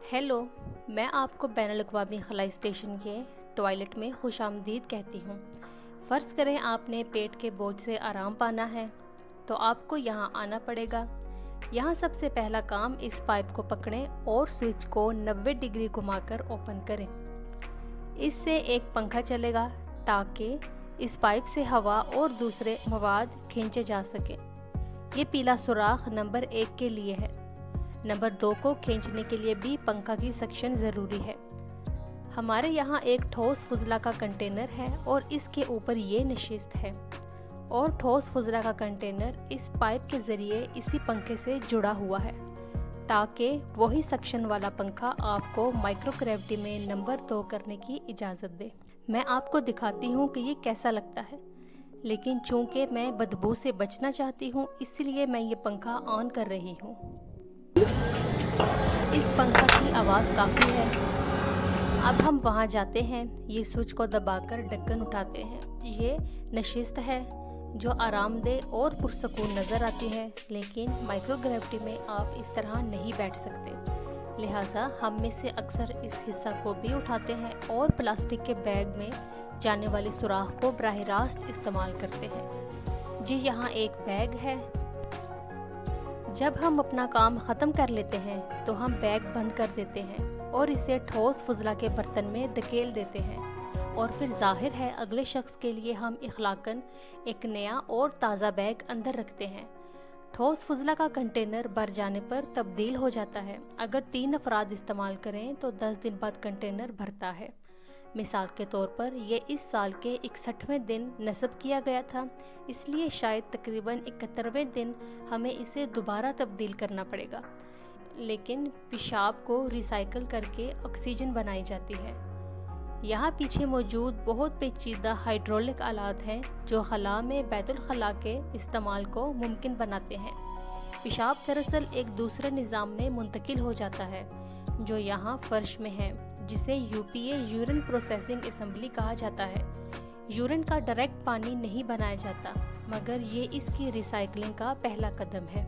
Hello. मैं आपको बैनुल अक़वामी खलाई station के टॉयलेट में खुश आमदीद कहती हूँ। फ़र्ज़ करें आपने पेट के बोझ से आराम पाना है तो आपको यहाँ आना पड़ेगा। यहाँ सबसे पहला काम इस पाइप को पकड़ें और स्विच को 90 डिग्री घुमाकर ओपन करें। इससे एक पंखा चलेगा ताकि इस पाइप से हवा और दूसरे मवाद खींचे जा सके। ये पीला सुराख नंबर 1 के लिए है। नंबर 2 को खींचने के लिए भी पंखा की सक्शन ज़रूरी है। हमारे यहाँ एक ठोस फुजला का कंटेनर है और इसके ऊपर ये नशिस्त है और ठोस फुजला का कंटेनर इस पाइप के ज़रिए इसी पंखे से जुड़ा हुआ है ताकि वही सक्शन वाला पंखा आपको माइक्रोग्रेविटी में नंबर 2 करने की इजाज़त दे। मैं आपको दिखाती हूँ कि ये कैसा लगता है, लेकिन चूँकि मैं बदबू से बचना चाहती हूँ इसलिए मैं ये पंखा ऑन कर रही हूँ। इस पंखा की आवाज़ काफ़ी है। अब हम वहाँ जाते हैं, ये स्विच को दबाकर ढक्कन उठाते हैं। ये नशिस्त है जो आरामदेह और पुरसकून नज़र आती है, लेकिन माइक्रोग्रेविटी में आप इस तरह नहीं बैठ सकते। लिहाजा हम में से अक्सर इस हिस्सा को भी उठाते हैं और प्लास्टिक के बैग में जाने वाले सुराख को बराह रास्त इस्तेमाल करते हैं। जी यहाँ एक बैग है। जब हम अपना काम ख़त्म कर लेते हैं तो हम बैग बंद कर देते हैं और इसे ठोस फुजला के बर्तन में धकेल देते हैं और फिर ज़ाहिर है अगले शख्स के लिए हम इखलाकन एक नया और ताज़ा बैग अंदर रखते हैं। ठोस फुजला का कंटेनर भर जाने पर तब्दील हो जाता है। अगर 3 अफराद इस्तेमाल करें तो 10 दिन बाद कंटेनर भरता है। मिसाल के तौर पर यह इस साल के 61वें दिन नस्ब किया गया था, इसलिए शायद तकरीबन 71वें दिन हमें इसे दोबारा तब्दील करना पड़ेगा। लेकिन पेशाब को रिसाइकल करके ऑक्सीजन बनाई जाती है। यहाँ पीछे मौजूद बहुत पेचीदा हाइड्रोलिक आलात हैं जो खला में बैतुल खला के इस्तेमाल को मुमकिन बनाते हैं। पेशाब दरअसल एक दूसरे निज़ाम में मुंतकिल हो जाता है जो यहाँ फर्श में है, जिसे यूपीए यूरिन प्रोसेसिंग असेंबली कहा जाता है। यूरिन का डायरेक्ट पानी नहीं बनाया जाता, मगर ये इसकी रिसाइकलिंग का पहला कदम है।